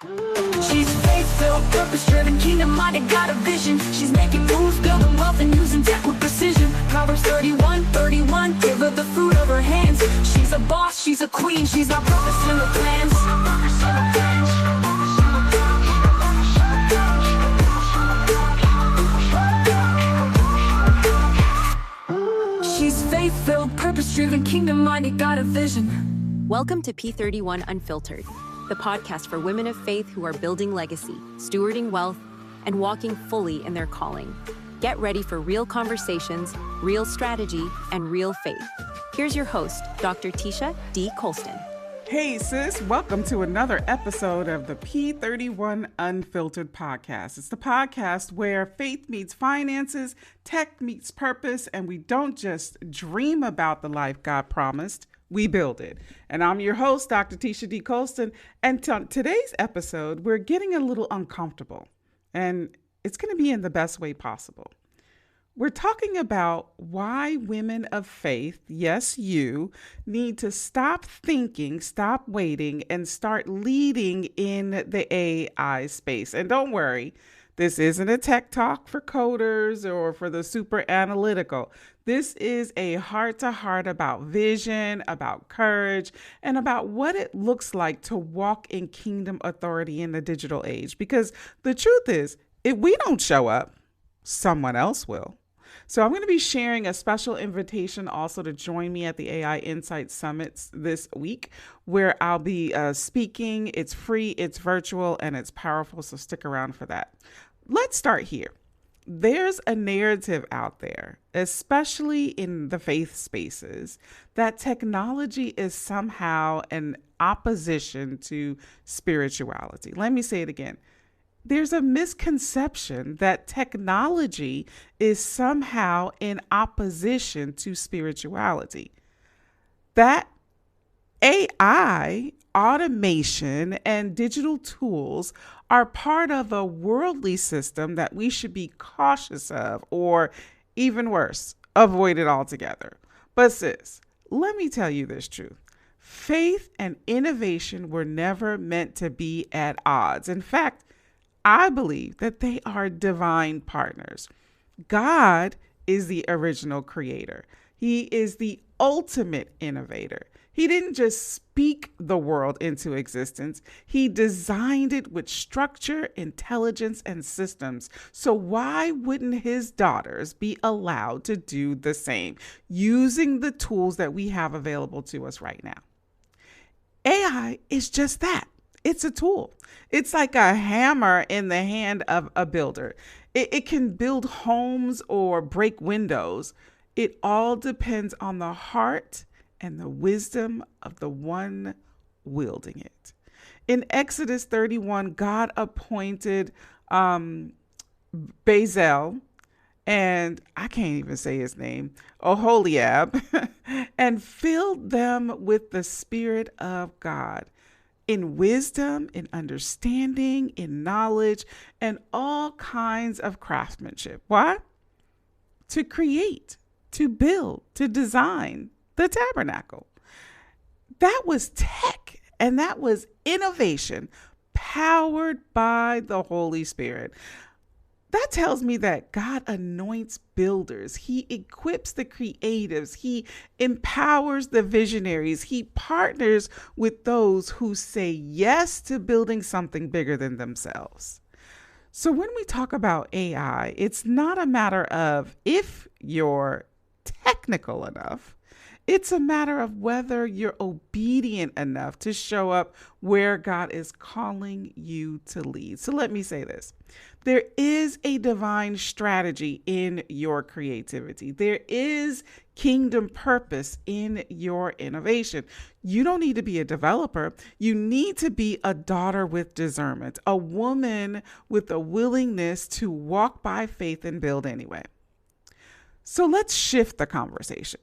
She's faith-filled, purpose-driven, kingdom-minded, got a vision. She's making moves, building wealth, and using tech with precision. Proverbs 31, give her the fruit of her hands. She's a boss, she's a queen, she's got purpose in her plans. She's faith-filled, purpose-driven, kingdom-minded, got a vision. Welcome to P31 Unfiltered, the podcast for women of faith who are building legacy, stewarding wealth, and walking fully in their calling. Get ready for real conversations, real strategy, and real faith. Here's your host, Dr. Tisha D. Colston. Hey sis, welcome to another episode of the P31 Unfiltered podcast. It's the podcast where faith meets finances, tech meets purpose, and we don't just dream about the life God promised, we build it. And I'm your host, Dr. Tisha D. Colston, and today's episode, we're getting a little uncomfortable, and it's going to be in the best way possible. We're talking about why women of faith, yes, you, need to stop thinking, stop waiting, and start leading in the AI space. And don't worry, this isn't a tech talk for coders or for the super analytical. This is a heart-to-heart about vision, about courage, and about what it looks like to walk in kingdom authority in the digital age. Because the truth is, if we don't show up, someone else will. So I'm going to be sharing a special invitation also to join me at the AI Insight Summits this week, where I'll be speaking. It's free, it's virtual, and it's powerful. So stick around for that. Let's start here. There's a narrative out there, especially in the faith spaces, that technology is somehow an opposition to spirituality. Let me say it again. There's a misconception that technology is somehow in opposition to spirituality. That AI, automation, and digital tools are part of a worldly system that we should be cautious of, or even worse, avoid it altogether. But sis, let me tell you this truth. Faith and innovation were never meant to be at odds. In fact, I believe that they are divine partners. God is the original creator. He is the ultimate innovator. He didn't just speak the world into existence. He designed it with structure, intelligence, and systems. So why wouldn't his daughters be allowed to do the same, using the tools that we have available to us right now? AI is just that. It's a tool. It's like a hammer in the hand of a builder. It can build homes or break windows. It all depends on the heart and the wisdom of the one wielding it. In Exodus 31, God appointed Bezalel, and I can't even say his name, Oholiab, and filled them with the Spirit of God, in wisdom, in understanding, in knowledge, and all kinds of craftsmanship. Why? To create, to build, to design the tabernacle. That was tech, and that was innovation powered by the Holy Spirit. That tells me that God anoints builders. He equips the creatives. He empowers the visionaries. He partners with those who say yes to building something bigger than themselves. So when we talk about AI, it's not a matter of if you're technical enough. It's a matter of whether you're obedient enough to show up where God is calling you to lead. So let me say this. There is a divine strategy in your creativity. There is kingdom purpose in your innovation. You don't need to be a developer. You need to be a daughter with discernment, a woman with a willingness to walk by faith and build anyway. So let's shift the conversation.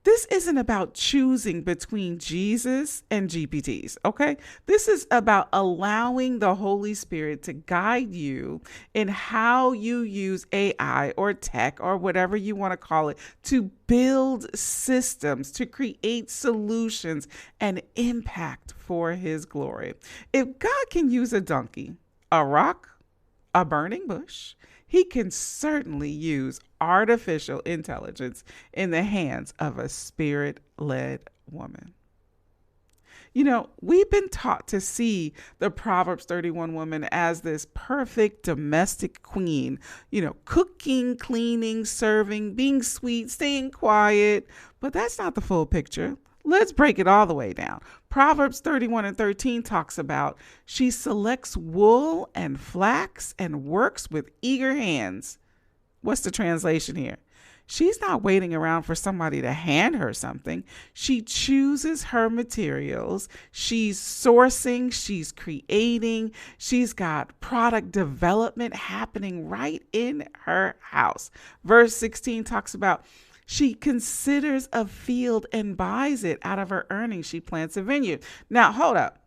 This isn't about choosing between Jesus and GPTs, okay? This is about allowing the Holy Spirit to guide you in how you use AI or tech or whatever you want to call it to build systems, to create solutions and impact for His glory. If God can use a donkey, a rock, a burning bush, He can certainly use artificial intelligence in the hands of a spirit-led woman. You know, we've been taught to see the Proverbs 31 woman as this perfect domestic queen, cooking, cleaning, serving, being sweet, staying quiet. But that's not the full picture. Let's break it all the way down. Proverbs 31:13 talks about she selects wool and flax and works with eager hands. What's the translation here? She's not waiting around for somebody to hand her something. She chooses her materials. She's sourcing. She's creating. She's got product development happening right in her house. Verse 16 talks about she considers a field and buys it. Out of her earnings, she plants a vineyard. Now, hold up.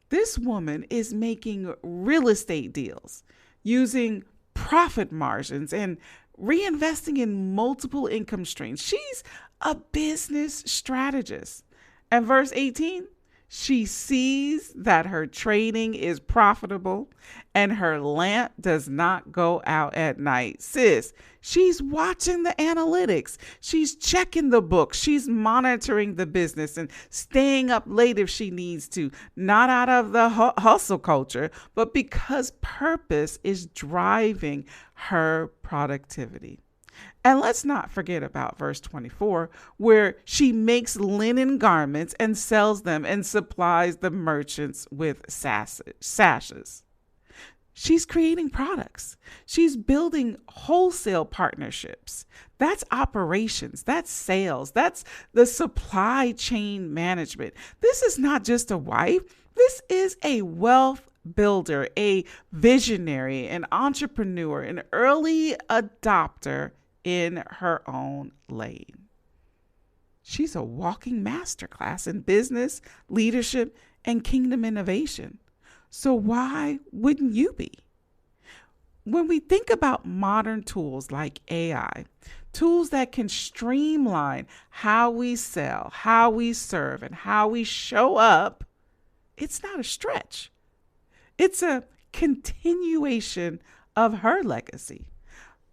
This woman is making real estate deals using profit margins and reinvesting in multiple income streams. She's a business strategist. And verse 18, she sees that her trading is profitable and her lamp does not go out at night. Sis, she's watching the analytics. She's checking the books. She's monitoring the business and staying up late if she needs to, not out of the hustle culture, but because purpose is driving her productivity. And let's not forget about verse 24, where she makes linen garments and sells them and supplies the merchants with sashes. She's creating products. She's building wholesale partnerships. That's operations. That's sales. That's the supply chain management. This is not just a wife. This is a wealth builder, a visionary, an entrepreneur, an early adopter in her own lane. She's a walking masterclass in business, leadership, and kingdom innovation. So why wouldn't you be? When we think about modern tools like AI, tools that can streamline how we sell, how we serve, and how we show up, it's not a stretch. It's a continuation of her legacy.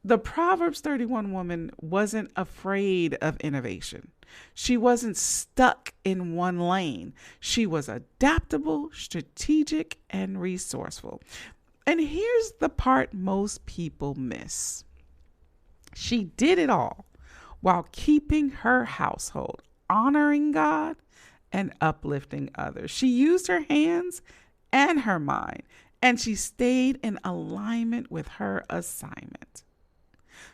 The Proverbs 31 woman wasn't afraid of innovation. She wasn't stuck in one lane. She was adaptable, strategic, and resourceful. And here's the part most people miss. She did it all while keeping her household, honoring God, and uplifting others. She used her hands and her mind, and she stayed in alignment with her assignment.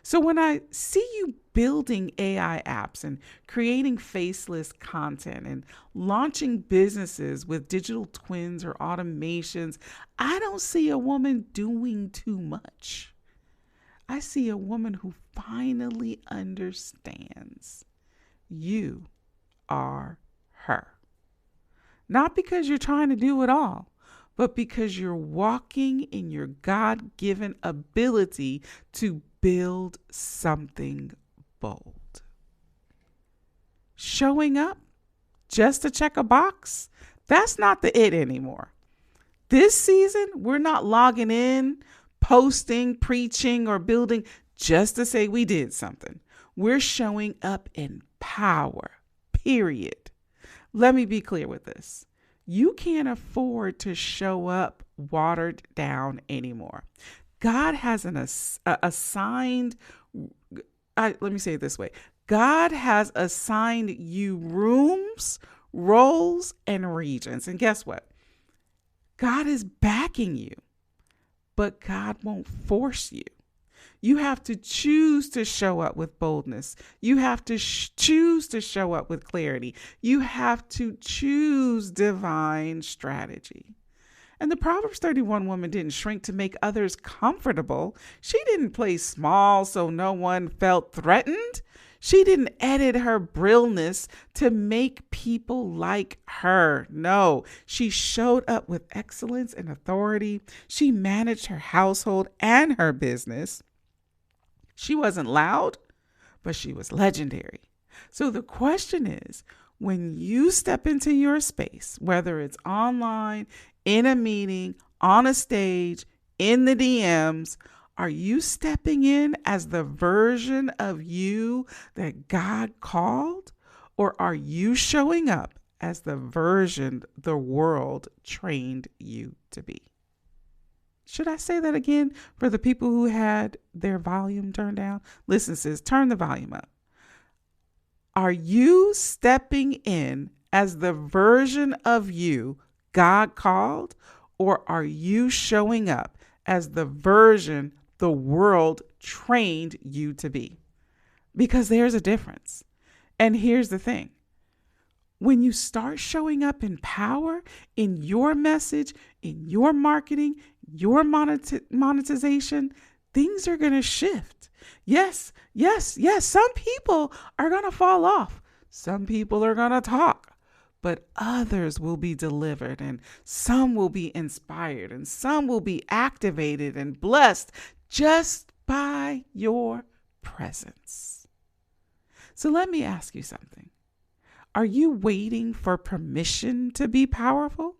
So when I see you building AI apps and creating faceless content and launching businesses with digital twins or automations, I don't see a woman doing too much. I see a woman who finally understands you are her. Not because you're trying to do it all, but because you're walking in your God-given ability to build something bold. Showing up just to check a box, that's not the it anymore. This season, we're not logging in, posting, preaching, or building just to say we did something. We're showing up in power, period. Let me be clear with this. You can't afford to show up watered down anymore. God has assigned, let me say it this way. God has assigned you rooms, roles, and regions. And guess what? God is backing you, but God won't force you. You have to choose to show up with boldness. You have to choose to show up with clarity. You have to choose divine strategy. And the Proverbs 31 woman didn't shrink to make others comfortable. She didn't play small so no one felt threatened. She didn't edit her brilliance to make people like her. No, she showed up with excellence and authority. She managed her household and her business. She wasn't loud, but she was legendary. So the question is, when you step into your space, whether it's online, in a meeting, on a stage, in the DMs, are you stepping in as the version of you that God called? Or are you showing up as the version the world trained you to be? Should I say that again for the people who had their volume turned down? Listen, sis, turn the volume up. Are you stepping in as the version of you God called? Or are you showing up as the version the world trained you to be? Because there's a difference. And here's the thing. When you start showing up in power, in your message, in your marketing, your monetization, things are going to shift. Yes. Some people are going to fall off. Some people are going to talk, but others will be delivered, and some will be inspired, and some will be activated and blessed just by your presence. So let me ask you something. Are you waiting for permission to be powerful?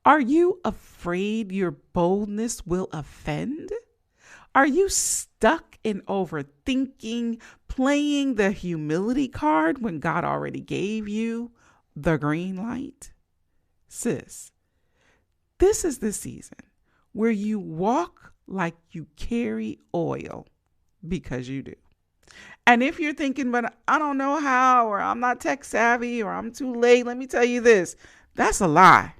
Are you afraid your boldness will offend? Are you stuck in overthinking, playing the humility card when God already gave you the green light? Sis, this is the season where you walk like you carry oil, because you do. And if you're thinking, but I don't know how, or I'm not tech savvy, or I'm too late, let me tell you this, that's a lie.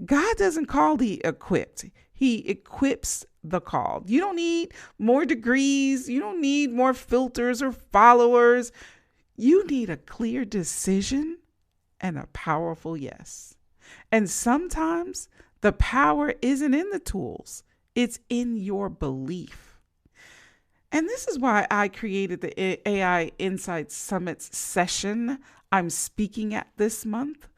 God doesn't call the equipped. He equips the called. You don't need more degrees. You don't need more filters or followers. You need a clear decision and a powerful yes. And sometimes the power isn't in the tools. It's in your belief. And this is why I created the AI Insights Summit session I'm speaking at this month.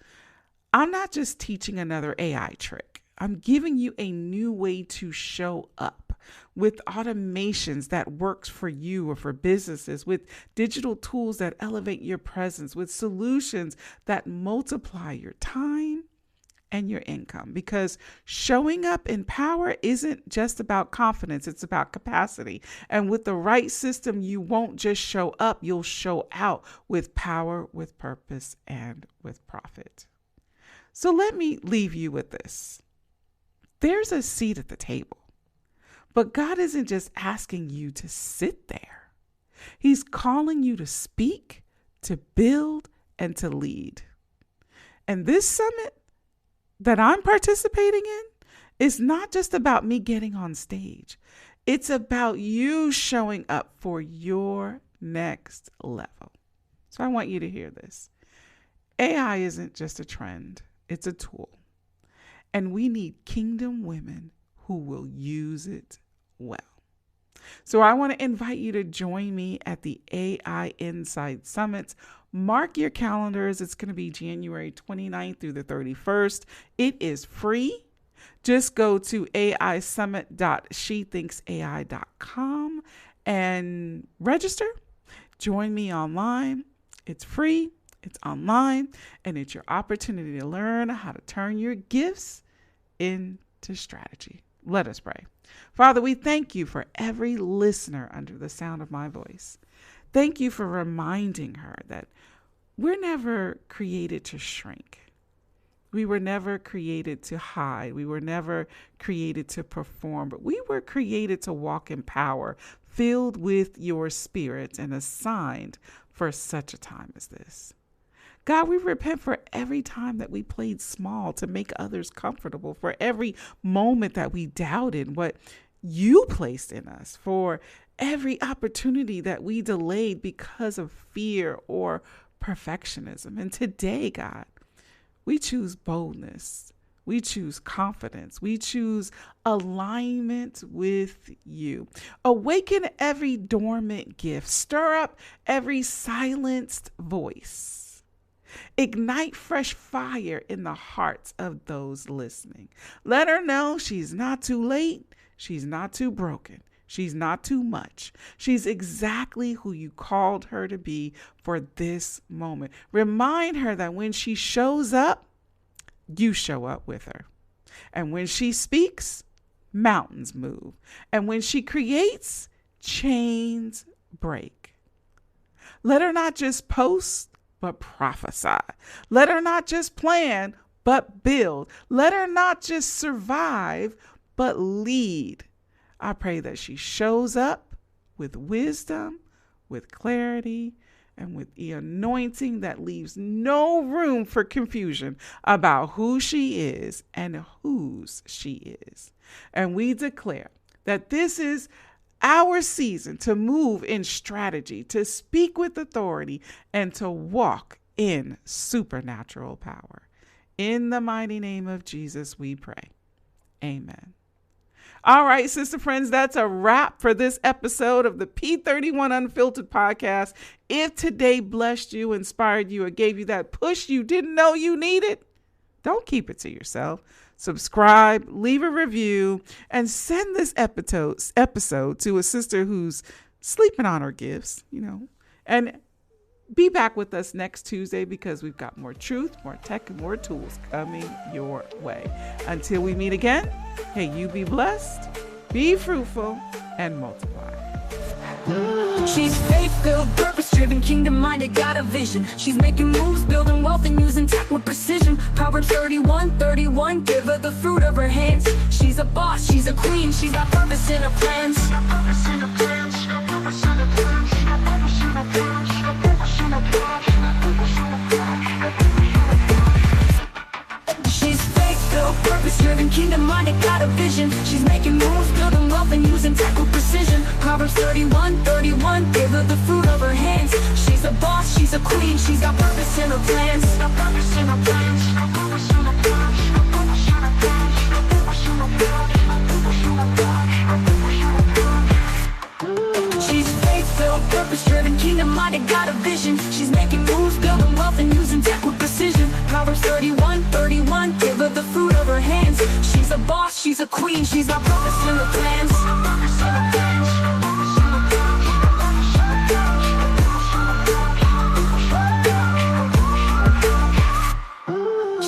I'm not just teaching another AI trick. I'm giving you a new way to show up with automations that works for you or for businesses, with digital tools that elevate your presence, with solutions that multiply your time and your income. Because showing up in power isn't just about confidence, it's about capacity. And with the right system, you won't just show up, you'll show out with power, with purpose, and with profit. So let me leave you with this. There's a seat at the table, but God isn't just asking you to sit there. He's calling you to speak, to build, and to lead. And this summit that I'm participating in is not just about me getting on stage. It's about you showing up for your next level. So I want you to hear this. AI isn't just a trend. It's a tool. And we need kingdom women who will use it well. So I want to invite you to join me at the AI Insight Summit. Mark your calendars. It's going to be January 29th through the 31st. It is free. Just go to aisummit.shethinksai.com and register. Join me online. It's free. It's online, and it's your opportunity to learn how to turn your gifts into strategy. Let us pray. Father, we thank you for every listener under the sound of my voice. Thank you for reminding her that we're never created to shrink. We were never created to hide. We were never created to perform, but we were created to walk in power, filled with your spirit and assigned for such a time as this. God, we repent for every time that we played small to make others comfortable, for every moment that we doubted what you placed in us, for every opportunity that we delayed because of fear or perfectionism. And today, God, we choose boldness. We choose confidence. We choose alignment with you. Awaken every dormant gift. Stir up every silenced voice. Ignite fresh fire in the hearts of those listening. Let her know she's not too late. She's not too broken. She's not too much. She's exactly who you called her to be for this moment. Remind her that when she shows up, you show up with her. And when she speaks, mountains move. And when she creates, chains break. Let her not just post, but prophesy. Let her not just plan, but build. Let her not just survive, but lead. I pray that she shows up with wisdom, with clarity, and with the anointing that leaves no room for confusion about who she is and whose she is. And we declare that this is our season to move in strategy, to speak with authority, and to walk in supernatural power. In the mighty name of Jesus, we pray. Amen. All right, sister friends, that's a wrap for this episode of the P31 Unfiltered podcast. If today blessed you, inspired you, or gave you that push you didn't know you needed, don't keep it to yourself. Subscribe, leave a review, and send this episode to a sister who's sleeping on her gifts, and be back with us next Tuesday because we've got more truth, more tech, and more tools coming your way. Until we meet again, hey, you be blessed, be fruitful, and multiply. She's faith-filled, purpose-driven, kingdom-minded, got a vision. She's making moves, building wealth, and using tech with precision. Proverbs 31, give her the fruit of her hands. She's a boss, she's a queen, she's got purpose in her plans. She's faith-filled, purpose-driven, kingdom-minded, got a vision. She's making moves, building wealth, and using tech with precision. Proverbs 31, give her the fruit of her hands. She's a boss, she's a queen, she's got purpose in her plans. She's faith-filled, purpose-driven, kingdom-minded, got a vision. She's making moves, building wealth, and using tech with precision. Proverbs 31, give her the fruit of her hands. She's a boss, she's a queen, she's got purpose in her plans.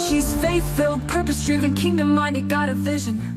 She's faith-filled, purpose-driven, kingdom-minded, got a vision.